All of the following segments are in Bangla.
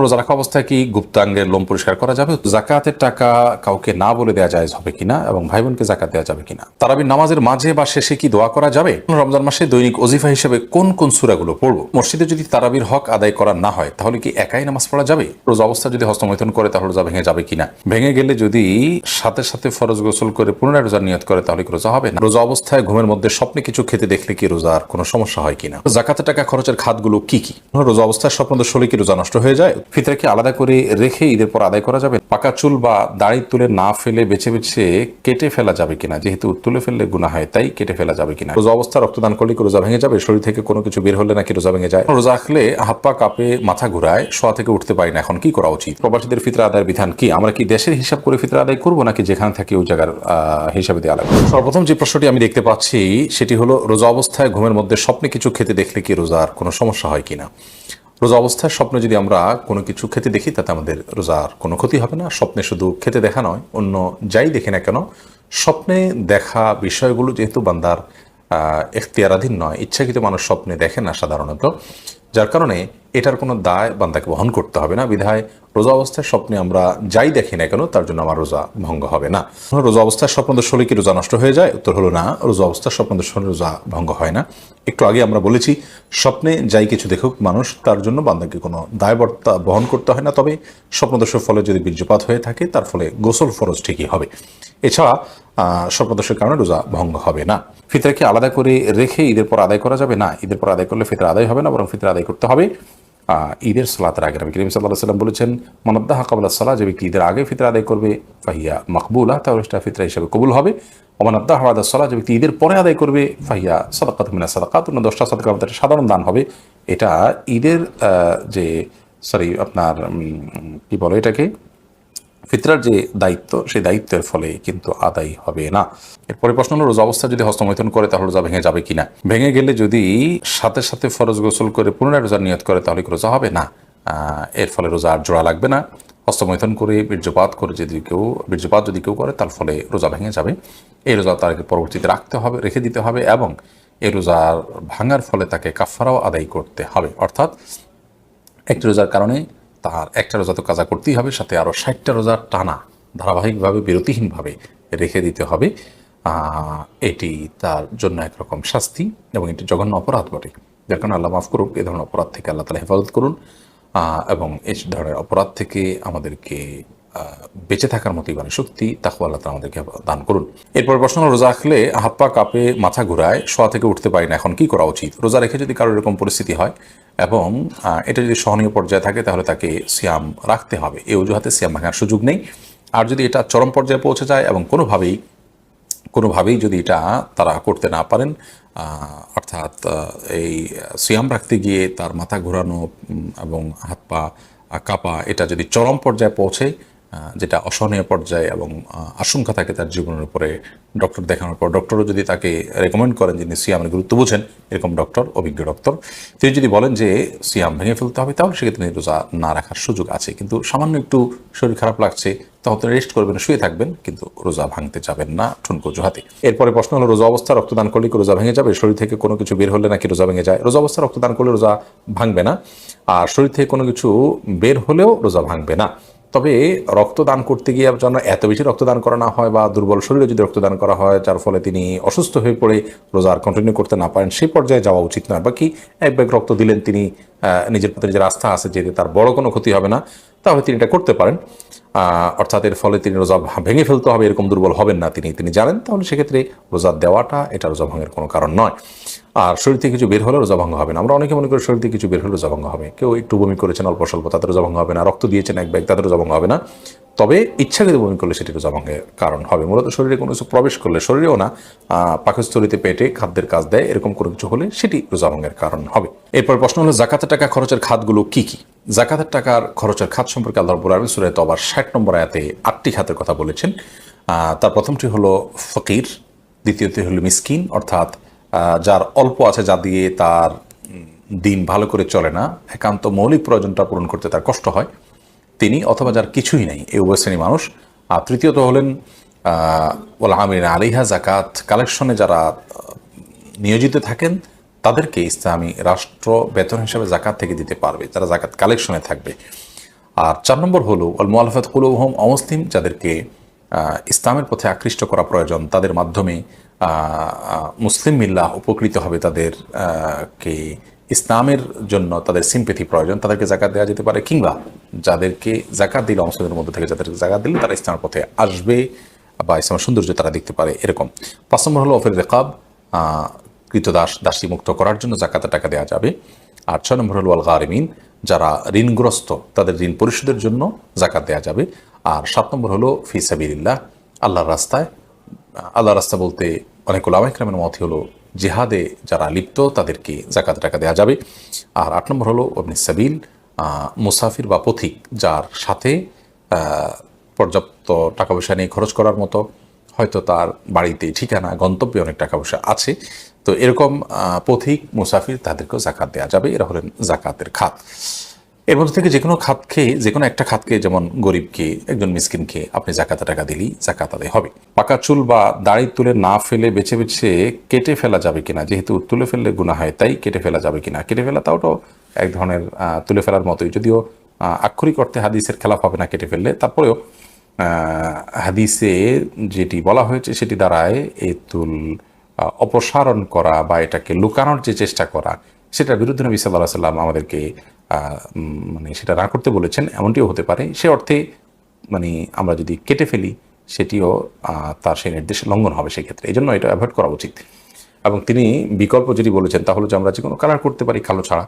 রোজা রাখা অবস্থায় কি গুপ্তাঙ্গের লোম পরিষ্কার করা যাবে? জাকাতের টাকা কাউকে না বলে দেওয়া জায়েজ হবে কিনা এবং ভাই বোনকে জাকাত দেওয়া যাবে কিনা? তারাবির নামাজের মাঝে বা শেষে কি দোয়া করা যাবে? রমজান মাসে দৈনিক ওজিফা হিসেবে কোন কোন সূরাগুলো পড়বো? মসজিদে যদি তারাবির হক আদায় করা না হয় তাহলে কি একাই নামাজ পড়া যাবে? রোজা অবস্থা যদি হস্তমৈথুন করে তাহলে রোজা ভেঙে যাবে কিনা? ভেঙে গেলে যদি সাথে সাথে ফরজ গোসল করে পুনরায় রোজার নিয়ত করে তাহলে কি রোজা হবে না? রোজা অবস্থায় ঘুমের মধ্যে স্বপ্নে কিছু খেতে দেখলে কি রোজার কোনো সমস্যা হয় কিনা? জাকাতের টাকা খরচের খাতগুলো কি কি? রোজা অবস্থায় স্বপ্নদোষ কি রোজা নষ্ট হয়ে যায়? ফিতরা কি আলাদা করে রেখে ঈদের পর আদায় করা যাবে? পাকা চুল বা দাড়ি তুলে না ফেলে বেছে বেছে কেটে ফেলা যাবে কিনা? যেহেতু তুলে ফেললে গুনাহ হয় তাই কেটে ফেলা যাবে কিনা? রোজা অবস্থা রক্তদান করলে কি রোজা ভেঙে যাবে? শরীর থেকে কোনো কিছু বের হলে নাকি রোজা ভেঙে যায়? রোজা রাখলে হাত পা কাঁপে, মাথা ঘুরায়, শোয়া থেকে উঠতে পারি না, এখন কি করা উচিত? প্রবাসীদের ফিতরা আদায়ের বিধান কি? আমরা কি দেশের হিসাব করে ফিতরা আদায় করবো নাকি যেখানে থাকি ওই জায়গার হিসাবে দিয়ে আলাদা? সর্বপ্রথম যে প্রশ্নটি আমি দেখতে পাচ্ছি সেটি হলো রোজা অবস্থায় ঘুমের মধ্যে স্বপ্নে কিছু খেতে দেখলে কি রোজার কোনো সমস্যা হয় কিনা? রোজা অবস্থায় স্বপ্নে যদি আমরা কোনো কিছু খেতে দেখি তাতে আমাদের রোজার কোনো ক্ষতি হবে না। স্বপ্নে শুধু খেতে দেখা নয়, অন্য যাই দেখি না কেন, স্বপ্নে দেখা বিষয়গুলো যেহেতু বান্দার এখতিয়ারাধীন নয়, ইচ্ছাকৃত মানুষ স্বপ্নে দেখে না সাধারণত, যার কারণে এটার কোনো দায় বান্দাকে বহন করতে হবে না। বিধায় রোজা অবস্থায় স্বপ্নে আমরা যাই দেখি না কেন তার জন্য আমার রোজা ভঙ্গ হবে না। রোজা অবস্থায় স্বপ্নদোষ হলে কি রোজা নষ্ট হয়ে যায়? উত্তর হলো না, রোজা অবস্থায় স্বপ্নদোষ হলে রোজা ভঙ্গ হয় না। একটু আগে আমরা বলেছি স্বপ্নে যাই কিছু দেখুক মানুষ, তার জন্য বান্দাকে কোনো দায়বর্তা বহন করতে হয় না। তবে স্বপ্নদোষের ফলে যদি বীর্যপাত হয়ে থাকে তার ফলে গোসল ফরজ ঠিকই হবে। এছাড়া স্বপ্নদোষের কারণে রোজা ভঙ্গ হবে না। ফিতরা কি আলাদা করে রেখে ঈদের পর আদায় করা যাবে? না, ঈদের পর আদায় করলে ফিতরা আদায় হবে না, বরং ফিতরা আদায় করতে হবে ঈদের সালাতের আগে। নবী করিম সাল্লাল্লাহু আলাইহি ওয়াসাল্লাম বলেছেন, মানাদ্দাহা ক্বাবলা সালাহ, যে ব্যক্তি ঈদের আগে ফিতরা আদায় করবে ফাহিয়া মাকবুলা, তাহলে সেটা ফিতরা হিসেবে কবুল হবে। ওমানাদ্দাহা বাদা সালাহ, যে ব্যক্তি ঈদের পরে আদায় করবে ফাহিয়া সাদাকাতুম মিনাস সাদাকাত, 10টা সাদাকার মধ্যে একটা সাধারণ দান হবে। এটা ঈদের যে আপনার কি বলে এটাকে, ফিতরার যে দায়িত্ব, সেই দায়িত্বের ফলে কিন্তু আদায় হবে না। এরপরে প্রশ্ন হলো রোজা অবস্থা যদি হস্তমৈথুন করে তাহলে রোজা ভেঙে যাবে কিনা? ভেঙে গেলে যদি সাথে সাথে ফরজ গোসল করে পুনরায় রোজার নিয়ত করে তাহলে কি রোজা হবে না? এর ফলে রোজা আর জোড়া লাগবে না। হস্তমৈথুন করে বীর্যপাত করে যদি কেউ করে তার ফলে রোজা ভেঙে যাবে। এই রোজা তাকে পরবর্তীতে রাখতে হবে, রেখে দিতে হবে, এবং এই রোজার ভাঙার ফলে তাকে কাফারাও আদায় করতে হবে। অর্থাৎ একটি রোজার কারণে তার একটা রোজা তো কাজা করতেই হবে, সাথে আরও 60টা রোজার টানা ধারাবাহিকভাবে বিরতিহীনভাবে রেখে দিতে হবে। এটি তার জন্য একরকম শাস্তি এবং এটি জঘন্য অপরাধ বটে, যার কারণে আল্লাহ মাফ করুক। এ ধরনের অপরাধ থেকে আল্লাহ তাআলা হেফাজত করুন এবং এই ধরনের অপরাধ থেকে আমাদেরকে বেঁচে থাকার মতো ইমানের শক্তি তাকওয়া আল্লাহ তাআলা আমাদেরকে দান করুন। এরপর প্রশ্ন, রোজা রাখলে হাত পা কাঁপে, মাথা ঘুরায়, শোয়া থেকে উঠতে পারি না, এখন কি করা উচিত? রোজা রেখে যদি কারোর এরকম পরিস্থিতি হয় এবং এটা যদি সহনীয় পর্যায়ে থাকে তাহলে তাকে সিয়াম রাখতে হবে, এই অজুহাতে সিয়াম ভাঙার সুযোগ নেই। আর যদি এটা চরম পর্যায়ে পৌঁছে যায় এবং কোনোভাবেই যদি এটা তারা করতে না পারেন, অর্থাৎ এই সিয়াম রাখতে গিয়ে তার মাথা ঘোরানো এবং হাত পা কাঁপা, এটা যদি চরম পর্যায়ে পৌঁছে, যেটা অসহনীয় পর্যায়ে এবং আশঙ্কা থাকে তার জীবনের উপরে, ডক্টর দেখানোর পর ডক্টরও যদি তাকে রেকমেন্ড করেন যিনি সিয়ামের গুরুত্ব বুঝেন, এরকম ডক্টর, অভিজ্ঞ ডক্টর, তিনি যদি বলেন যে সিয়াম ভেঙে ফেলতে হবে, তাহলে সেক্ষেত্রে রোজা না রাখার সুযোগ আছে। কিন্তু সামান্য একটু শরীর খারাপ লাগছে, তখন তিনি রেস্ট করবেন, শুয়ে থাকবেন, কিন্তু রোজা ভাঙতে যাবেন না ঠুনকো অজুহাতে। এরপরে প্রশ্ন হলো রোজা অবস্থা রক্তদান করলে কি রোজা ভেঙে যাবে? শরীর থেকে কোনো কিছু বের হলে নাকি রোজা ভেঙে যায়? রোজা অবস্থা রক্তদান করলে রোজা ভাঙবে না, আর শরীর থেকে কোনো কিছু বের হলেও রোজা ভাঙবে না। তবে রক্তদান করতে গিয়ে যেন এত বেশি রক্তদান করা না হয়, বা দুর্বল শরীরে যদি রক্তদান করা হয় যার ফলে তিনি অসুস্থ হয়ে পড়ে রোজা আর কন্টিনিউ করতে না পারেন, সেই পর্যায়ে যাওয়া উচিত নয়। বাকি এক ব্যাগ রক্ত দিলেন, তিনি নিজের প্রতি নিজের আস্থা আছে যে তার বড় কোনো ক্ষতি হবে না, তাহলে তিনি এটা করতে পারেন। অর্থাৎ এর ফলে তিনি রোজা ভেঙে ফেলতে হবে এরকম দুর্বল হবেন না, তিনি জানেন, তাহলে সেক্ষেত্রে রোজা দেওয়াটা এটা রোজা ভঙ্গের কোনো কারণ নয়। আর শরীর থেকে কিছু বের হলে রোজা ভঙ্গ হবে না। আমরা অনেকে মনে করি শরীর থেকে কিছু বের হলে রোজা ভঙ্গ হবে, কেউ একটু বমি করেছেন অল্প স্বল্প, তাদের রোজা ভঙ্গ হবে না, রক্ত দিয়েছেন এক ব্যাগ, তাদের রোজা ভঙ্গ হবে না। তবে ইচ্ছাকৃত বমি করলে সেটি রোজা ভঙ্গের কারণ হবে। মূলত শরীরে কোনো কিছু প্রবেশ করলে, শরীরেও না, পাকস্থলীতে, পেটে খাদ্যের কাজ দেয়, এরকম কোনো কিছু হলে সেটি রোজা ভঙ্গের কারণ হবে। এরপর প্রশ্ন হলো জাকাতের টাকা খরচের খাতগুলো কি কি? জাকাতের টাকার খরচের খাত সম্পর্কে আল্লাহ রাব্বুল আলামিন সূরা তাওবার 60 নম্বর আয়াতে 8টি খাতের কথা বলেছেন। তার প্রথমটি হলো ফকির, দ্বিতীয়টি হলো মিসকিন, অর্থাৎ যার অল্প আছে, যা দিয়ে তার দিন ভালো করে চলে না, একান্ত মৌলিক প্রয়োজনটা পূরণ করতে তার কষ্ট হয়, তিনি, অথবা যার কিছুই নেই, এই উভয় শ্রেণী মানুষ। আর তৃতীয়ত হলেন ওয়াল আমিলিনা আলাইহা, জাকাত কালেকশনে যারা নিয়োজিত থাকেন তাদেরকে ইসলামী রাষ্ট্র বেতন হিসাবে জাকাত থেকে দিতে পারবে, যারা জাকাত কালেকশনে থাকবে। আর 4 নম্বর হলো আল মুআলাফাত কুলুবুহুম, অমুসলিম যাদেরকে ইসলামের পথে আকৃষ্ট করা প্রয়োজন, তাদের মাধ্যমে মুসলিম মিল্লাহ উপকৃত হবে, তাদের কে ইসলামের জন্য তাদের সিম্পেথি প্রয়োজন, তাদেরকে জাকাত দেওয়া যেতে পারে। কিংবা যাদেরকে জাকাত দিলে, অমুসলিমদের মধ্যে থেকে যাদেরকে জাকাত দিলে তারা ইসলামের পথে আসবে বা ইসলামের সৌন্দর্য তারা দেখতে পারে, এরকম। 5 নম্বর হলো অফির রেকাব, কৃতদাস দাসী মুক্ত করার জন্য জাকাতের টাকা দেওয়া যাবে। আর 6 নম্বর হলো আল গারিমিন, যারা ঋণগ্রস্ত তাদের ঋণ পরিশোধের জন্য জাকাত দেওয়া যাবে। আর 7 নম্বর হলো ফি সাবিলিল্লাহ, আল্লাহর রাস্তায়। আল্লাহর রাস্তা বলতে অনেক উলামা ইকরামের মত হলো জিহাদে যারা লিপ্ত তাদেরকে জাকাত টাকা দেওয়া যাবে। আর 8 নম্বর হলো ইবনে সাবিল, মুসাফির বা পথিক, যার সাথে পর্যাপ্ত টাকা পয়সা নিয়ে খরচ করার মতো, হয়তো তার বাড়িতে ঠিকানা গন্তব্যে অনেক টাকা পয়সা আছে, তো এরকম পথিক মুসাফির তাদেরকেও জাকাত দেওয়া যাবে। এরা হলেন জাকাতের খাত। এর মধ্যে থেকে যে কোনো খাতকে, যে কোনো একটা খাতকে, যেমন গরিবকে, একজন মিসকিনকে আপনি জাকাতে টাকা দিলেই জাকাত আদায় হবে। পাকা চুল বা দাড়ি তুলে না ফেলে বেছে বেছে কেটে ফেলা যাবে কিনা, যেহেতু তুলে ফেললে গুনাহ হয় তাই কেটে ফেলা যাবে কিনা। কেটে ফেলা তাও তো এক ধরনের তুলে ফেলার মতোই, যদিও আক্ষরিক অর্থে হাদিসের খেলাফ হবে না কেটে ফেললে, তারপরেও হাদিসে যেটি বলা হয়েছে সেটি দ্বারায় এই তুল অপসারণ করা বা এটাকে লুকানোর যে চেষ্টা করা, সেটার বিরুদ্ধে নবী সাল্লাল্লাহু আলাইহি ওয়াসাল্লাম আমাদেরকে মানে সেটা না করতে বলেছেন, এমনটিও হতে পারে। সে অর্থে মানে আমরা যদি কেটে ফেলি সেটিও তার সেই নির্দেশ লঙ্ঘন হবে সেক্ষেত্রে, এই জন্য এটা অ্যাভয়েড করা উচিত। এবং তিনি বিকল্প যেটি বলেছেন তা হলো যে আমরা যে কোনো কালার করতে পারি, কালো ছাড়া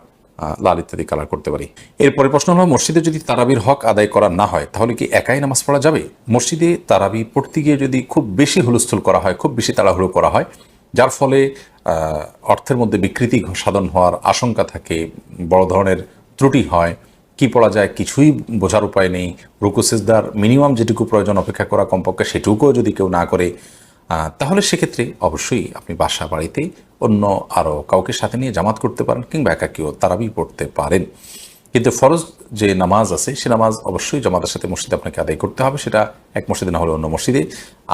লাল ইত্যাদি কালার করতে পারি। এরপরে প্রশ্ন হলো, মসজিদে যদি তারাবির হক আদায় করা না হয় তাহলে কি একাই নামাজ পড়া যাবে? মসজিদে তারাবি পড়তে গিয়ে যদি খুব বেশি হুলস্থুল করা হয়, খুব বেশি তাড়াহুড়ো করা হয়, যার ফলে অর্থের মধ্যে বিকৃতি সাধন হওয়ার আশঙ্কা থাকে, বড় ধরনের ত্রুটি হয়, কি পড়া যায় কিছুই বোঝার উপায় নেই, রুকু সিজদার মিনিমাম যেটুকু প্রয়োজন অপেক্ষা করা কমপক্ষে সেটুকুও যদি কেউ না করে, তাহলে সেক্ষেত্রে অবশ্যই আপনি বাসা বাড়িতে অন্য আরও কাউকে সাথে নিয়ে জামাত করতে পারেন, কিংবা একাকিও তারাবি পড়তে পারেন। কিন্তু ফরজ যে নামাজ আছে সে নামাজ অবশ্যই জামাতের সাথে মসজিদে আপনাকে আদায় করতে হবে, সেটা এক মসজিদে না হলে অন্য মসজিদে।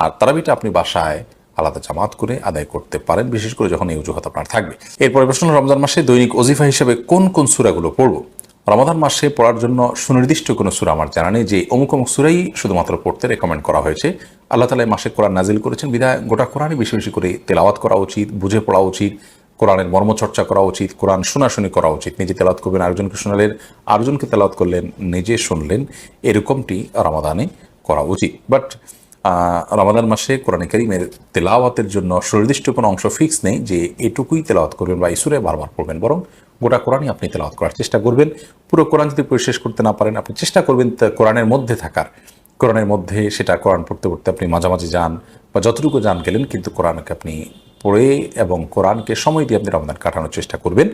আর তারাবিটা আপনি বাসায় আলাদা জামাত করে আদায় করতে পারেন, বিশেষ করে যখন এই অজুহাত আপনার থাকবে। এরপরে প্রশ্ন, রমজান মাসে দৈনিক ওজিফা হিসেবে কোন কোন সূরাগুলো পড়ব? রমাদান মাসে পড়ার জন্য সুনির্দিষ্ট কোনো সূরা আমার জানা নেই যে অমুক অমুক সূরাই শুধুমাত্র পড়তে রেকমেন্ড করা হয়েছে। আল্লাহ তাআলা মাসে কোরআন নাজিল করেছেন বিধায় গোটা কোরআনই বেশি বেশি করে তেলাওয়াত করা উচিত, বুঝে পড়া উচিত, কোরআনের মর্মচর্চা করা উচিত, কোরআন শোনাশুনি করা উচিত। নিজে তেলাওয়াত করবেন, আরেকজনকে শোনালেন, আরেকজনকে তেলাওয়াত করলেন, নিজে শুনলেন, এরকমটি রমাদানে করা উচিত। বাট রমাদান মাসে কোরআন কারীমের তেলাওয়াতের জন্য সুনির্দিষ্ট কোনো অংশ ফিক্স নেই যে এটুকুই তেলাওয়াত করবেন বা এই সূরা বারবার পড়বেন, বরং গোটা কোরআনই আপনি তেলাওয়াত করার চেষ্টা করবেন। পুরো কোরআন যদি পড়ে শেষ করতে না পারেন, আপনি চেষ্টা করবেন কোরআনের মধ্যে থাকার, কোরআনের মধ্যে সেটা কোরআন পড়তে পড়তে আপনি মাঝামাঝি যান বা যতটুকু যান গেলেন, কিন্তু কোরআনকে আপনি পড়ে এবং কোরআনকে সময় দিয়ে আপনি রমজান কাটানোর চেষ্টা করবেন।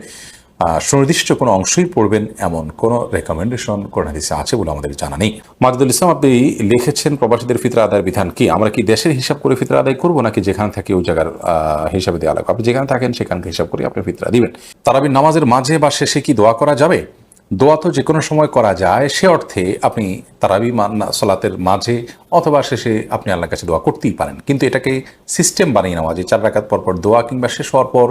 সুনির্দিষ্ট কোনো অংশই পড়বেন এমন কোনো রেকমেন্ডেশন কোরআন হাদিসে আছে বলে আমাদের জানা নেই। মাজিদুল ইসলাম আপনি লিখেছেন, প্রবাসীদের ফিতরা আদায়ের বিধান কি? আমরা কি দেশের হিসাব করে ফিতরা আদায় করবো, নাকি যেখানে থাকি ওই জায়গার হিসাবে দেওয়া লাগবে? আপনি যেখানে থাকেন সেখানকে হিসাব করে আপনি ফিতরা দিবেন। তারাবির নামাজের মাঝে বা শেষে কি দোয়া করা যাবে? দোয়া তো যে কোনো সময় করা যায়, সে অর্থে আপনি তারাবি সালাতের মাঝে অথবা শেষে আপনি আল্লাহর কাছে দোয়া করতেই পারেন, কিন্তু এটাকে সিস্টেম বানিয়ে নেওয়া যে 4 রাকাত পর পর দোয়া কিংবা শেষ হওয়ার পর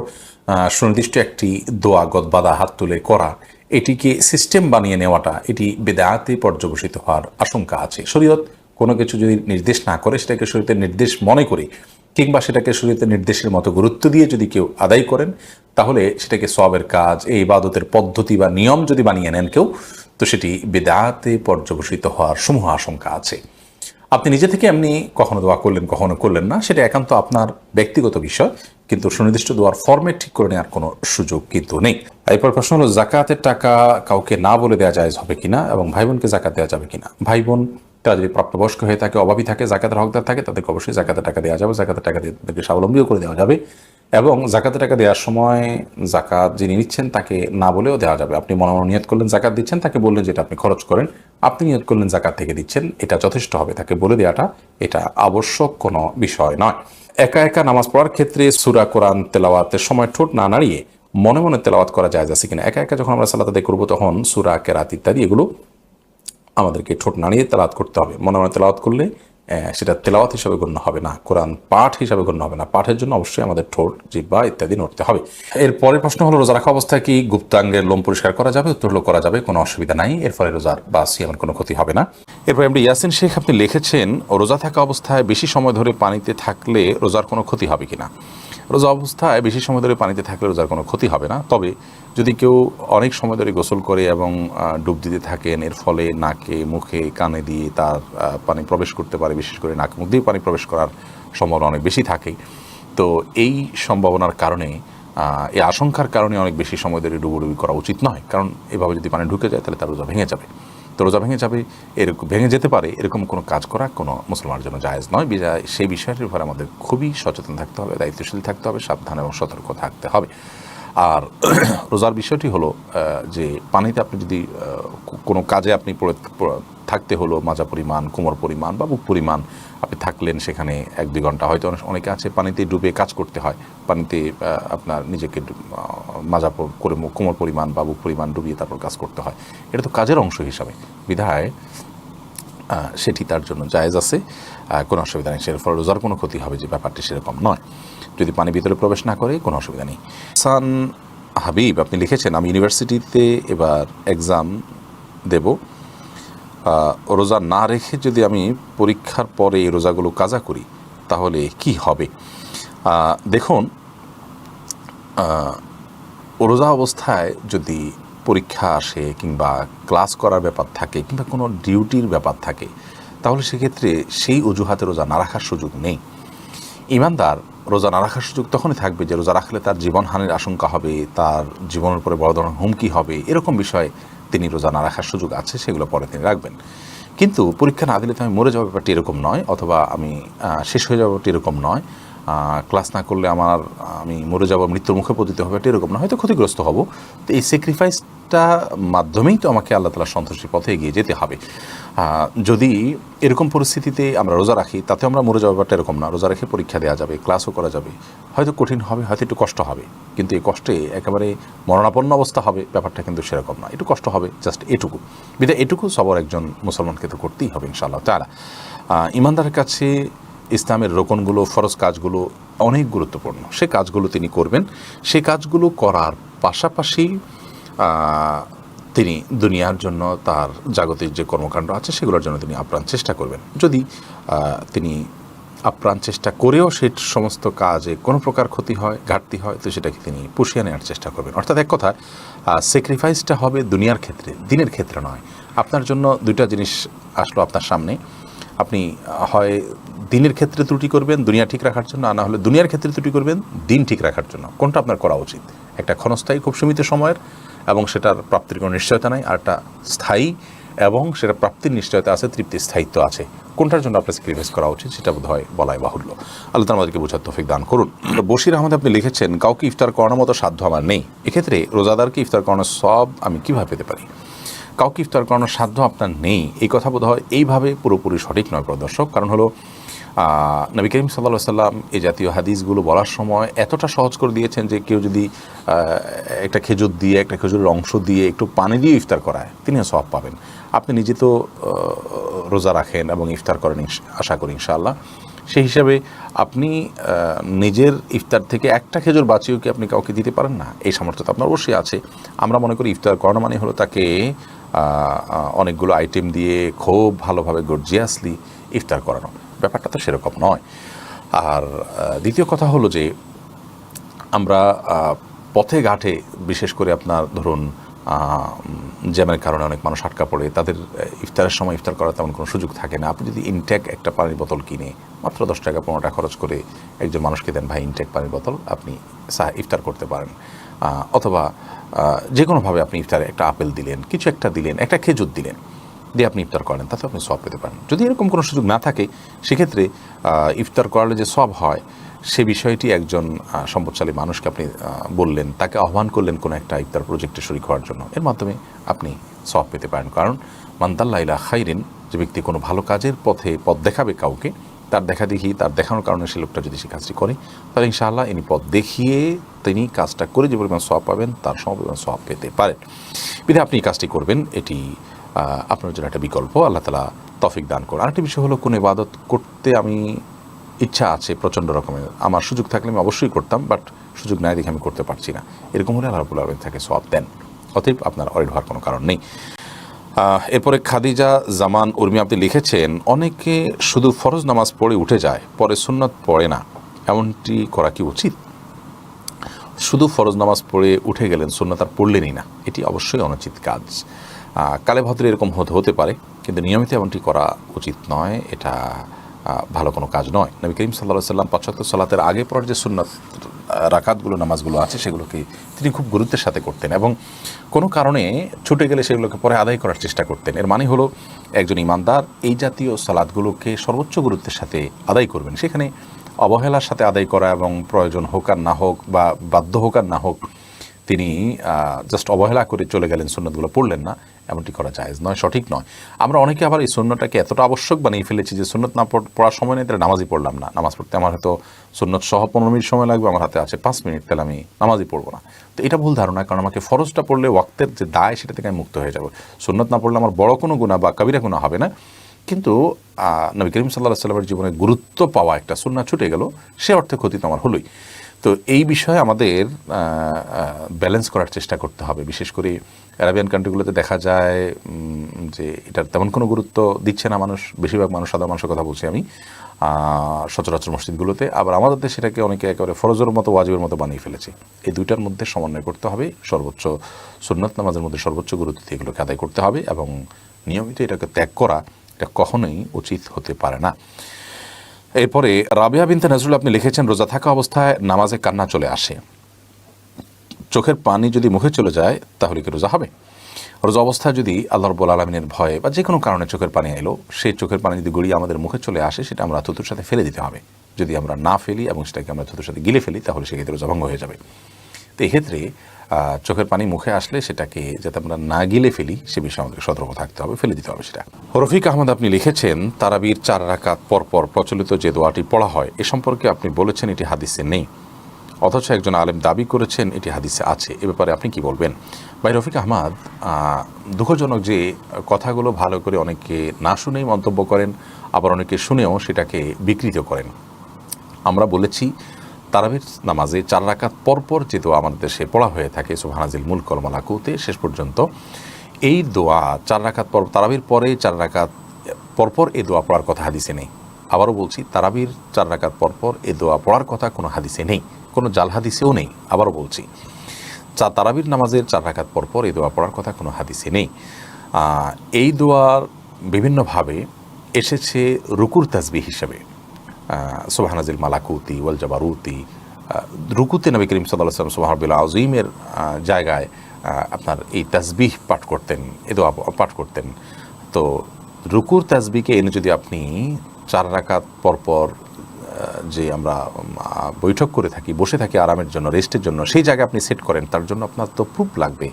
সুনির্দিষ্ট একটি দোয়া গদবাদা হাত তুলে করা, এটিকে সিস্টেম বানিয়ে নেওয়াটা এটি বেদাতে পর্যবসিত হওয়ার আশঙ্কা আছে। শরীয়ত কোনো কিছু যদি নির্দেশ না করে সেটাকে শরীয়তের নির্দেশ মনে করে কিংবা সেটাকে শরীয়তের নির্দেশের মতো গুরুত্ব দিয়ে যদি কেউ আদায় করেন, তাহলে সেটাকে সওয়াবের কাজ, এই ইবাদতের পদ্ধতি বা নিয়ম যদি বানিয়ে নেন কেউ, তো সেটি বেদাতে পর্যবসিত হওয়ার সমূহ আশঙ্কা আছে। আপনি নিজে থেকে এমনি কখনো দোয়া করলেন, কখনো করলেন না, সেটা একান্ত আপনার ব্যক্তিগত বিষয়, কিন্তু সুনির্দিষ্ট দোয়ার ফরম্যাট ঠিক করে নেওয়ার কোনো সুযোগ কিন্তু নেই। এরপর প্রশ্ন হলো, জাকাতের টাকা কাউকে না বলে দেওয়া জায়েজ হবে কিনা এবং ভাই বোনকে জাকাত দেওয়া যাবে কিনা? ভাই বোন তারা যদি প্রাপ্তবয়স্ক হয়ে থাকে, অভাবী থাকে, জাকাতের হকদার থাকে, তাদেরকে অবশ্যই জাকাতের টাকা দেওয়া যাবে, জাকাতের টাকা দিয়ে তাদেরকে স্বাবলম্বীও করে দেওয়া যাবে। এবং জাকাতের টাকা দেওয়ার সময় জাকাত যিনি নিচ্ছেন তাকে না বলেও দেওয়া যাবে। আপনি মনে মনে নিয়ত করলেন জাকাত দিচ্ছেন, তাকে বললেন যেটা আপনি খরচ করেন, আপনি নিয়ত করলেন জাকাত থেকে দিচ্ছেন, এটা যথেষ্ট হবে। তাকে বলে দেওয়াটা এটা আবশ্যক কোনো বিষয় নয়। একা একা নামাজ পড়ার ক্ষেত্রে সূরা কোরআন তেলাওয়াতের সময় ঠোঁট না নাড়িয়ে মনে মনে তেলাওয়াত করা জায়েজ আছে কিনা? একা একা যখন আমরা সালাত আদায় করবো তখন সূরা কেরাত ইত্যাদি এগুলো আমাদেরকে ঠোঁট নাড়িয়ে তেলাওয়াত করতে হবে। মনে মনে তেলাওয়াত করলে সেটা তেলাওয়াত হিসাবে গণ্য হবে না, কোরআন পাঠ হিসাবে গণ্য হবে না। পাঠের জন্য অবশ্যই আমাদের ঠোঁট, জিহ্বা ইত্যাদি নড়তে হবে। এর পরের প্রশ্ন হলো, রোজা রাখা অবস্থায় কি গুপ্তাঙ্গের লোম পরিষ্কার করা যাবে? উত্তর হলো করা যাবে, কোনো অসুবিধা নাই, এর ফলে রোজার বা সিয়ামের কোনো ক্ষতি হবে না। এরপর আমরা ইয়াসিন শেখ, আপনি লিখেছেন রোজা থাকা অবস্থায় বেশি সময় ধরে পানিতে থাকলে রোজার কোনো ক্ষতি হবে কিনা। রোজা অবস্থায় বেশি সময় ধরে পানিতে থাকলে রোজার কোনো ক্ষতি হবে না, তবে যদি কেউ অনেক সময় ধরে গোসল করে এবং ডুব দিতে থাকেন, এর ফলে নাকে, মুখে, কানে দিয়ে তার পানি প্রবেশ করতে পারে, বিশেষ করে নাক মুখ দিয়ে পানি প্রবেশ করার সম্ভাবনা অনেক বেশি থাকে। তো এই সম্ভাবনার কারণে, এই আশঙ্কার কারণে অনেক বেশি সময় ধরে ডুবুডুবি করা উচিত নয়, কারণ এভাবে যদি পানি ঢুকে যায় তাহলে তার রোজা ভেঙে যাবে। তো রোজা ভেঙে যাবে, এরকম ভেঙে যেতে পারে, এরকম কোনো কাজ করা কোনো মুসলমানের জন্য জায়েজ নয়। সেই বিষয়টির উপর আমাদের খুবই সচেতন থাকতে হবে, দায়িত্বশীল থাকতে হবে, সাবধান এবং সতর্ক থাকতে হবে। আর রোজার বিষয়টি হলো যে পানিতে আপনি যদি কোনো কাজে আপনি থাকতে হলো মাজা পরিমাণ, কোমর পরিমাণ বা বুক পরিমাণ আপনি থাকলেন, সেখানে 1-2 ঘন্টা, হয়তো অনেকে আছে পানিতে ডুবে কাজ করতে হয়, পানিতে আপনার নিজেকে মাজা করে কোমর পরিমাণ বা বুক পরিমাণ ডুবিয়ে তারপর কাজ করতে হয়, এটা তো কাজের অংশ হিসাবে, বিধায় সেটি তার জন্য জায়েজ আছে, কোনো অসুবিধা নেই। সের ফলে রোজার কোনো ক্ষতি হবে যে ব্যাপারটি সেরকম নয়, যদি পানি ভিতরে প্রবেশ না করে কোনো অসুবিধা নেই। সান হাবিব, আপনি লিখেছেন আমি ইউনিভার্সিটিতে এবার এক্সাম দেব, রোজা না রেখে যদি আমি পরীক্ষার পরে এই রোজাগুলো কাজা করি তাহলে কি হবে? দেখুন, রোজা অবস্থায় যদি পরীক্ষা আসে কিংবা ক্লাস করার ব্যাপার থাকে কিংবা কোনো ডিউটির ব্যাপার থাকে, তাহলে সেক্ষেত্রে সেই অজুহাতে রোজা না রাখার সুযোগ নেই। ইমানদার রোজা না রাখার সুযোগ তখনই থাকবে যে রোজা রাখলে তার জীবনহানির আশঙ্কা হবে, তার জীবনের উপরে বড় ধরনের হুমকি হবে, এরকম বিষয়ে তিনি রোজা না রাখার সুযোগ আছে, সেগুলো পরে তিনি রাখবেন। কিন্তু পরীক্ষা না দিলে তো আমি মরে যাওয়ার ব্যাপারটি এরকম নয়, অথবা আমি শেষ হয়ে যাওয়ার ব্যাপারটি এরকম নয়, ক্লাস না করলে আমি মরে যাবো, মৃত্যুর মুখে পতিত হবে, এটা এরকম না, হয়তো ক্ষতিগ্রস্ত হব। তো এই স্যাক্রিফাইসটা মাধ্যমেই তো আমাকে আল্লাহ তাআলার সন্তুষ্টির পথে এগিয়ে যেতে হবে। যদি এরকম পরিস্থিতিতে আমরা রোজা রাখি, তাতে আমরা মরে যাওয়ার ব্যাপারটা এরকম না, রোজা রেখে পরীক্ষা দেওয়া যাবে, ক্লাসও করা যাবে, হয়তো কঠিন হবে, হয়তো একটু কষ্ট হবে, কিন্তু এই কষ্টে একেবারে মরণাপন্ন অবস্থা হবে ব্যাপারটা কিন্তু সেরকম না, একটু কষ্ট হবে, জাস্ট এটুকু। বিধায় এটুকু সবার একজন মুসলমানকে তো করতেই হবে ইনশাআল্লাহ তাআলা। ইমানদারের কাছে ইসলামের রোকনগুলো, ফরজ কাজগুলো অনেক গুরুত্বপূর্ণ, সে কাজগুলো তিনি করবেন। সে কাজগুলো করার পাশাপাশি তিনি দুনিয়ার জন্য তার জাগতিক যে কর্মকাণ্ড আছে সেগুলোর জন্য তিনি আপ্রাণ চেষ্টা করবেন। যদি তিনি আপ্রাণ চেষ্টা করেও সে সমস্ত কাজে কোনো প্রকার ক্ষতি হয়, ঘাটতি হয়, তো সেটাকে তিনি পুষিয়ে নেওয়ার চেষ্টা করবেন। অর্থাৎ এক কথা, স্যাক্রিফাইসটা হবে দুনিয়ার ক্ষেত্রে, দিনের ক্ষেত্রে নয়। আপনার জন্য দুইটা জিনিস আসলো আপনার সামনে, আপনি হয় দিনের ক্ষেত্রে ত্রুটি করবেন দুনিয়া ঠিক রাখার জন্য, আর না হলে দুনিয়ার ক্ষেত্রে ত্রুটি করবেন দিন ঠিক রাখার জন্য। কোনটা আপনার করা উচিত? একটা ক্ষণস্থায়ী, খুব সীমিত সময়ের এবং সেটার প্রাপ্তির কোনো নিশ্চয়তা নাই, আর একটা স্থায়ী এবং সেটা প্রাপ্তির নিশ্চয়তা আছে, তৃপ্তির স্থায়িত্ব আছে। কোনটার জন্য আপনার স্যাক্রিফাইস করা উচিত সেটা বোধ হয় বলাই বাহুল্য। আল্লাহ তাআলা আমাদেরকে বোঝার তৌফিক দান করুন। বশির আহমদ, আপনি লিখেছেন কাউকে ইফতার করানোর মতো সাধ্য আমার নেই, এক্ষেত্রে রোজাদারকে ইফতার করানোর সওয়াব আমি কীভাবে পেতে পারি? কাউকে ইফতার করানোর সাধ্য আপনার নেই, এই কথা বোধ হয় এইভাবে পুরোপুরি সঠিক নয় দর্শক। কারণ হলো নবী করিম সাল্লাল্লাহু আলাইহি ওয়াসাল্লাম এই জাতীয় হাদিসগুলো বলার সময় এতটা সহজ করে দিয়েছেন যে কেউ যদি একটা খেজুর দিয়ে, একটা খেজুরের অংশ দিয়ে, একটু পানি দিয়ে ইফতার করায় তিনিও সওয়াব পাবেন। আপনি নিজে তো রোজা রাখেন এবং ইফতার করেন আশা করি ইনশাআল্লাহ, সেই হিসাবে আপনি নিজের ইফতার থেকে একটা খেজুর বাঁচিয়েও কি আপনি কাউকে দিতে পারেন না? এই সামর্থ্য তো আপনার অবশ্যই আছে। আমরা মনে করি ইফতার করানো মানে হলো তাকে অনেকগুলো আইটেম দিয়ে খুব ভালোভাবে গর্জিয়াসলি ইফতার করানো, ব্যাপারটা তো সেরকম নয়। আর দ্বিতীয় কথা হলো যে আমরা পথে ঘাটে, বিশেষ করে আপনার ধরুন জ্যামের কারণে অনেক মানুষ আটকা পড়ে, তাদের ইফতারের সময় ইফতার করার তেমন কোনো সুযোগ থাকে না। আপনি যদি ইনটেক একটা পানির বোতল কিনে মাত্র 10 টাকা 15 টাকা খরচ করে একজন মানুষকে দেন, ভাই ইনটেক পানির বোতল, আপনি ইফতার করতে পারেন। অথবা যে কোনোভাবে আপনি ইফতারে একটা আপেল দিলেন, কিছু একটা দিলেন, একটা খেজুর দিলেন, দিয়ে আপনি ইফতার করেন, তাতে আপনি সওয়াব পেতে পারেন। যদি এরকম কোনো সুযোগ না থাকে, সেক্ষেত্রে ইফতার করালে যে সওয়াব হয় সে বিষয়টি একজন সম্পদশালী মানুষকে আপনি বললেন, তাকে আহ্বান করলেন কোনো একটা ইফতার প্রজেক্টে শরীক হওয়ার জন্য, এর মাধ্যমে আপনি সওয়াব পেতে পারেন। কারণ মান দাল্লা ইলা খাইরিন, যে ব্যক্তি কোনো ভালো কাজের পথ দেখাবে কাউকে, তার তার দেখানোর কারণে সে লোকটা যদি সে কাজটি করে, তাহলে ইনশাআল্লাহ ইনি পথ দেখিয়ে তিনি কাজটা করে যে পরিমাণ সওয়াব পাবেন তার সমপরিমাণ সওয়াব পেতে পারেন। বিধায় আপনি কাজটি করবেন, এটি আপনার জন্য একটা বিকল্প। আল্লাহ তাআলা তৌফিক দান করুন। আরেকটি বিষয় হলো, কোন ইবাদত করতে আমি ইচ্ছা আছে প্রচণ্ড রকমের, আমার সুযোগ থাকলে আমি অবশ্যই করতাম, বাট সুযোগ নাই দেখে আমি করতে পারছি না, এরকম হলে আল্লাহ রাব্বুল আলামিন তাকে সওয়াব দেন। অতএব আপনার অরিড হওয়ার কোনো কারণ নেই। এরপরে খাদিজা জামান উর্মি আপনি লিখেছেন, অনেকে শুধু ফরজ নামাজ পড়ে উঠে যায়, পরে সুন্নত পড়ে না, এমনটি করা কি উচিত? শুধু ফরজ নামাজ পড়ে উঠে গেলেন, সুন্নত আর পড়লেনই না, এটি অবশ্যই অনুচিত কাজ। কালে ভদ্রে এরকম হতে পারে, কিন্তু নিয়মিত এমনটি করা উচিত নয়, এটা ভালো কোনো কাজ নয়। নবী করিম সাল্লাল্লাহু আলাইহি ওয়াসাল্লাম ৫ ওয়াক্ত সালাতের আগে পর যে সুন্নাত রাকাতগুলো, নামাজগুলো আছে, সেগুলোকে তিনি খুব গুরুত্বের সাথে করতেন এবং কোনো কারণে ছুটে গেলে সেগুলোকে পরে আদায় করার চেষ্টা করতেন। এর মানে হলো, একজন ইমানদার এই জাতীয় সালাতগুলোকে সর্বোচ্চ গুরুত্বের সাথে আদায় করবেন। সেখানে অবহেলার সাথে আদায় করা এবং প্রয়োজন হোক আর না হোক বা বাধ্য হোক আর না হোক তিনি জাস্ট অবহেলা করে চলে গেলেন, সুন্নতগুলো পড়লেন না, এমনটি করা জায়েজ নয়, সঠিক নয়। আমরা অনেকে আবার এই সুন্নতটাকে এতটা আবশ্যক বানিয়ে ফেলেছি যে সুন্নত না পড়ার সময় নেই, তাহলে নামাজই পড়লাম না। নামাজ পড়তে আমার হয়তো সুন্নত সহ 15 মিনিট সময় লাগবে, আমার হাতে আছে 5 মিনিট, তাহলে আমি নামাজই পড়বো না। তো এটা ভুল ধারণা, কারণ আমাকে ফরজটা পড়লে ওয়াক্তের যে দায়, সেটা থেকে আমি মুক্ত হয়ে যাব। সুন্নত না পড়লে আমার বড় কোনো গুনাহ বা কবিরা গুনাহ হবে না, কিন্তু নবী করিম সাল্লাল্লাহু আলাইহি ওয়াসাল্লামের জীবনে গুরুত্ব পাওয়া একটা সুন্নাহ ছুটে গেল, সে অর্থে ক্ষতি তো আমার হলোই। তো এই বিষয়ে আমাদের ব্যালেন্স করার চেষ্টা করতে হবে। বিশেষ করে আরাবিয়ান কান্ট্রিগুলোতে দেখা যায় যে এটার তেমন কোনো গুরুত্ব দিচ্ছে না মানুষ, বেশিরভাগ মানুষ, সাধারণ মানুষের কথা বলছি আমি, সচরাচর মসজিদগুলোতে। আবার আমাদের দেশে সেটাকে অনেকে একেবারে ফরজের মতো, ওয়াজিবের মতো বানিয়ে ফেলেছে। এই দুইটার মধ্যে সমন্বয় করতে হবে, সর্বোচ্চ সুন্নাত নামাজের মধ্যে সর্বোচ্চ গুরুত্ব দিয়ে এগুলোকে আদায় করতে হবে এবং নিয়মিত এটাকে ত্যাগ করা, এটা কখনোই উচিত হতে পারে না। এরপরে রাবিয়া বিনতে নজরুল আপনি লিখেছেন, রোজা থাকা অবস্থায় নামাজে কান্না চলে আসে, চোখের পানি যদি মুখে চলে যায় তাহলে কি রোজা হবে? রোজা অবস্থায় যদি আল্লাহ রাব্বুল আলামিনের ভয়ে বা যে কোনো কারণে চোখের পানি এলো, সেই চোখের পানি যদি গড়িয়ে আমাদের মুখে চলে আসে, সেটা আমরা থুতুর সাথে ফেলে দিতে হবে। যদি আমরা না ফেলি এবং সেটাকে আমরা থুতুর সাথে গিলে ফেলি, তাহলে সেক্ষেত্রে রোজা ভঙ্গ হয়ে যাবে। তো এক্ষেত্রে চোখের পানি মুখে আসলে সেটাকে যাতে আমরা না গিলে ফেলি, সে বিষয়ে আমাদের সতর্ক থাকতে হবে, ফেলে দিতে হবে সেটা। রফিক আহমদ আপনি লিখেছেন, তারাবির 4 রাকাত পরপর প্রচলিত যে দোয়াটি পড়া হয়, এ সম্পর্কে আপনি বলেছেন এটি হাদিসে নেই, অথচ একজন আলেম দাবি করেছেন এটি হাদিসে আছে, এ ব্যাপারে আপনি কি বলবেন? ভাই রফিক আহমদ, দুঃখজনক যে কথাগুলো ভালো করে অনেকে না শুনেই মন্তব্য করেন, আবার অনেকে শুনেও সেটাকে বিকৃত করেন। আমরা বলেছি তারাবির নামাজে 4 রাকাত পরপর যে দোয়া আমাদের দেশে পড়া হয়ে থাকে, সুবহানাজিল মুলক ওয়াল মালাকুতে শেষ পর্যন্ত, এই দোয়া 4 রাকাত পর, তারাবির পরে 4 রাকাত পরপর এই দোয়া পড়ার কথা হাদিসে নেই। আবারও বলছি, তারাবির 4 রাকাত পরপর এই দোয়া পড়ার কথা কোনো হাদিসে নেই, কোনো জাল হাদিসেও নেই। আবারও বলছি, তারাবির নামাজের 4 রাকাত পরপর এই দোয়া পড়ার কথা কোনো হাদিসে নেই। এই দোয়ার বিভিন্নভাবে এসেছে রুকুর তাসবিহ হিসেবে, সুবহানাজিল মালাকুতি ওয়াল জাবারুতি। রুকুতে নবী করিম সাল্লাল্লাহু আলাইহি ওয়াসাল্লাম সুবহানাল আযীমের জায়গায় আপনার এই তাসবিহ পাঠ করতেন, এ দোয়া পাঠ করতেন। তো রুকুর তাসবিহকে এনে যদি আপনি 4 রাকাত পরপর যে আমরা বৈঠক করে থাকি, বসে থাকি আরামের জন্য, রেস্টের জন্য, সেই জায়গায় আপনি সেট করেন, তার জন্য আপনার তো প্রুফ লাগবে।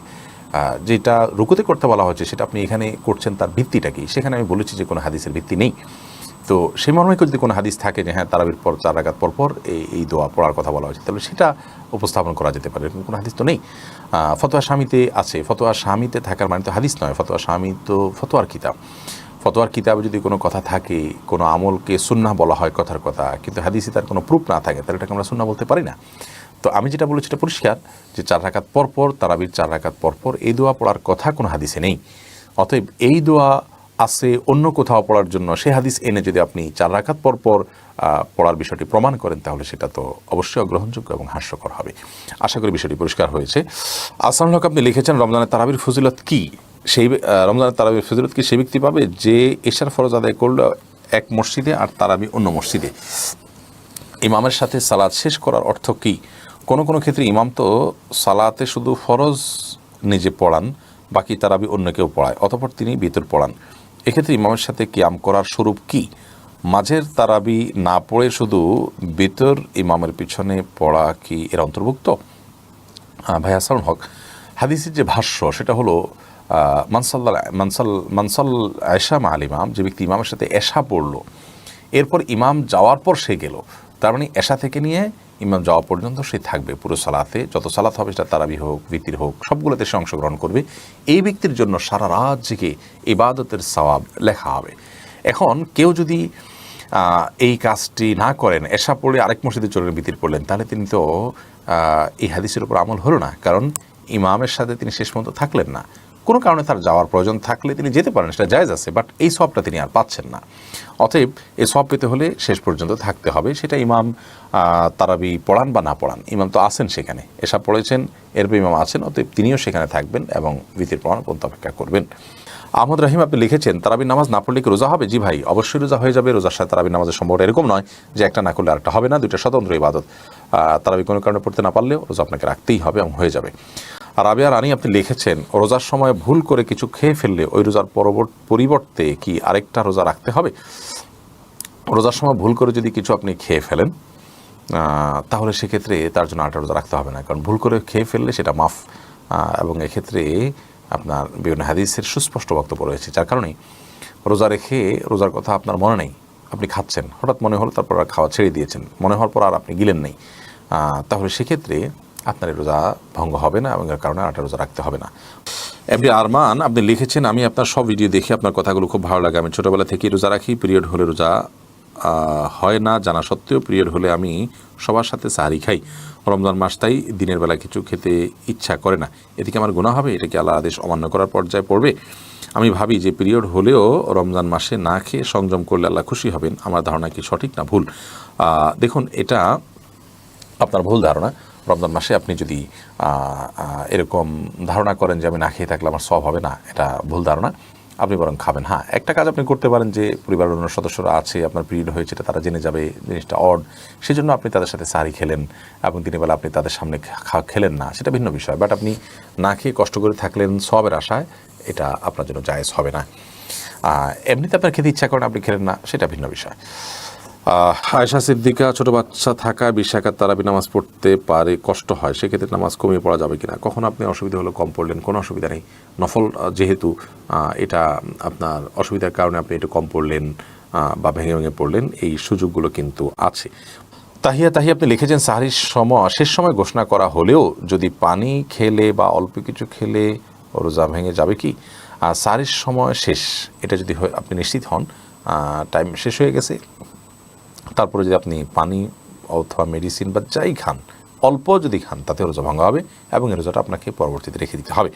যেটা রুকুতে করতে বলা হয়েছে সেটা আপনি এখানে করছেন, তার ভিত্তিটা কি? সেখানে আমি বলেছি যে কোনো হাদিসের ভিত্তি নেই। তো সেই মর্মে যদি কোনো হাদিস থাকে যে হ্যাঁ তারাবির পর 4 রাকাত পরপর এই দোয়া পড়ার কথা বলা হয়েছে, তাহলে সেটা উপস্থাপন করা যেতে পারে। এরকম কোনো হাদিস তো নেই। ফতোয়া শামিতে আছে, ফতোয়া শামিতে থাকার মানে তো হাদিস নয়, ফতোয়া শামি তো ফতোয়ার কিতাব। ফতোয়ার কিতাবে যদি কোনো কথা থাকে, কোনো আমলকে সুন্নাহ বলা হয় কথার কথা, কিন্তু হাদিসে তার কোনো প্রুফ না থাকে, তাহলে এটাকে আমরা সুন্নাহ বলতে পারি না। তো আমি যেটা বলেছি এটা পরিষ্কার যে 4 রাকাত পরপর, তারাবির 4 রাকাত পরপর এই দোয়া পড়ার কথা কোনো হাদিসে নেই। অতএব এই দোয়া আছে অন্য কোথাও পড়ার জন্য, সেই হাদিস এনে যদি আপনি 4 রাকাত পরপর পড়ার বিষয়টি প্রমাণ করেন, তাহলে সেটা তো অবশ্যই অগ্রহণযোগ্য এবং হাস্যকর হবে। আশা করি বিষয়টি পরিষ্কার হয়েছে। আসানুল হক আপনি লিখেছেন, রমজানের তারাবির ফজিলত কি? সেই রমজানের তারাবির ফজিলত কি সেই ব্যক্তি পাবে যে এশার ফরজ আদায় করলো এক মসজিদে আর তারাবি অন্য মসজিদে? ইমামের সাথে সালাত শেষ করার অর্থ কি? কোনো কোনো ক্ষেত্রে ইমাম তো সালাতে শুধু ফরজ নিজে পড়ান, বাকি তারাবি অন্য কেউ পড়ায়, অতঃপর তিনি ভিতর পড়ান। এক্ষেত্রে ইমামের সাথে কিয়াম করার স্বরূপ কি? মাঝের তারাবি না পড়ে শুধু ভিতর ইমামের পিছনে পড়া কি এর অন্তর্ভুক্ত? ভাই আসানুল হক, হাদিসের যে ভাষ্য সেটা হলো মানসাল এশা মা আল ইমাম, যে ব্যক্তি ইমামের সাথে এশা পড়লো, এরপর ইমাম যাওয়ার পর সে গেল, তার মানে এশা থেকে নিয়ে ইমাম যাওয়া পর্যন্ত সে থাকবে পুরো সালাতে, যত সালাত হবে সেটা তারাবি হোক, ভিতির হোক, সবগুলোতে সে অংশগ্রহণ করবে। এই ব্যক্তির জন্য সারা রাত জেগে ইবাদতের সওয়াব লেখা হবে। এখন কেউ যদি এই কাজটি না করেন, এশা পড়ে আরেক মসজিদে চলে ভিতর পড়লেন, তাহলে তিনি তো এই হাদিসের উপর আমল হলো না, কারণ ইমামের সাথে তিনি শেষ পর্যন্ত থাকলেন না। কোনো কারণে তার যাওয়ার প্রয়োজন থাকলে তিনি যেতে পারেন, সেটা জায়েজ আছে, বাট এই সবটা তিনি আর পাচ্ছেন না। অতএব এই সব পেতে হলে শেষ পর্যন্ত থাকতে হবে, সেটা ইমাম তারাবি পড়ান বা না পড়ান। ইমাম তো আছেন সেখানে, এসব পড়েছেন, এরপর ইমাম আছেন, অতএব তিনিও সেখানে থাকবেন এবং ভিতর পড়ানো পর্যন্ত অপেক্ষা করবেন। আহমদ রহিম আপনি লিখেছেন, তারাবির নামাজ না পড়লে কি রোজা হবে? জি ভাই, অবশ্যই রোজা হয়ে যাবে। রোজার সাথে তারাবির নামাজের সম্পর্ক এরকম নয় যে একটা না করলে আরেকটা হবে না, দুইটা স্বতন্ত্র ইবাদত। তারাবি কোনো কারণে পড়তে না পারলেও রোজা আপনাকে রাখতেই হবে এবং হয়ে যাবে। আর রাবিয়া রানী আপনি লিখেছেন, রোজার সময় ভুল করে কিছু খেয়ে ফেললে ওই রোজার পরিবর্তে কি আরেকটা রোজা রাখতে হবে? রোজার সময় ভুল করে যদি কিছু আপনি খেয়ে ফেলেন, তাহলে সেক্ষেত্রে তার জন্য আরেকটা রোজা রাখতে হবে না, কারণ ভুল করে খেয়ে ফেললে সেটা মাফ। এবং এক্ষেত্রে আপনার বিভিন্ন হাদিসের সুস্পষ্ট বক্তব্য রয়েছে, যার কারণে রোজা রেখে রোজার কথা আপনার মনে নেই, আপনি খাচ্ছেন, হঠাৎ মনে হলো, তারপর আর খাওয়া ছেড়ে দিয়েছেন, মনে হওয়ার পর আর আপনি গিলেন নেই, তাহলে সেক্ষেত্রে আপনার এই রোজা ভঙ্গ হবে না এবং এর কারণে আরেকটা রোজা রাখতে হবে না। এমডি আরমান আপনি লিখেছেন, আমি আপনার সব ভিডিও দেখি, আপনার কথাগুলো খুব ভালো লাগে। আমি ছোটোবেলা থেকেই রোজা রাখি, পিরিয়ড হলে রোজা হয় না জানা সত্ত্বেও পিরিয়ড হলে আমি সবার সাথে সাহারি খাই। রমজান মাস তাই দিনের বেলা কিছু খেতে ইচ্ছা করে না, এদিকে আমার গুনাহ হবে? এটা কি আল্লাহর আদেশ অমান্য করার পর্যায়ে পড়বে? আমি ভাবি যে পিরিয়ড হলেও রমজান মাসে না খেয়ে সংযম করলে আল্লাহ খুশি হবেন। আমার ধারণা কি সঠিক না ভুল? দেখুন, এটা আপনার ভুল ধারণা। রমজান মাসে আপনি যদি এরকম ধারণা করেন যে আমি না খেয়ে থাকলে আমার সওয়াব হবে না, এটা ভুল ধারণা। আপনি বরং খাবেন। হ্যাঁ, একটা কাজ আপনি করতে পারেন যে পরিবারের অন্য সদস্যরা আছে, আপনার পিরিয়ড হয়েছে, এটা তারা জেনে যাবে, জিনিসটা অড, সেজন্য আপনি তাদের সাথে সাহারি খেলেন এবং দিনের বেলা আপনি তাদের সামনে খেলেন না, সেটা ভিন্ন বিষয়। বাট আপনি না খেয়ে কষ্ট করে থাকলেন সওয়াবের আশায়, এটা আপনার জন্য জায়েজ হবে না। এমনিতে আপনার খেতে ইচ্ছা করেন, আপনি খেলেন না, সেটা ভিন্ন বিষয়। আয়েশা সিদ্দিকা, ছোটো বাচ্চা থাকায় 20 রাকাত তারাবি নামাজ পড়তে পারে, কষ্ট হয়, সেক্ষেত্রে নামাজ কমিয়ে পড়া যাবে কিনা? কখন আপনি অসুবিধা হলো কম পড়লেন, কোনো অসুবিধা নেই। নফল যেহেতু এটা আপনার অসুবিধার কারণে আপনি একটু কম পড়লেন বা ভেঙে ভেঙে পড়লেন, এই সুযোগগুলো কিন্তু আছে। তাহিয়া আপনি লিখেছেন, সাহরির সময় শেষ সময় ঘোষণা করা হলেও যদি পানি খেলে বা অল্প কিছু খেলে রোজা ভেঙে যাবে কি? সাহরির সময় শেষ, এটা যদি আপনি নিশ্চিত হন টাইম শেষ হয়ে গেছে, তারপরে যদি আপনি পানি অথবা মেডিসিন বা যাই খান, অল্প যদি খান, তাতে রোজা ভাঙা হবে এবং এই রোজাটা আপনাকে পরবর্তীতে রেখে দিতে হবে।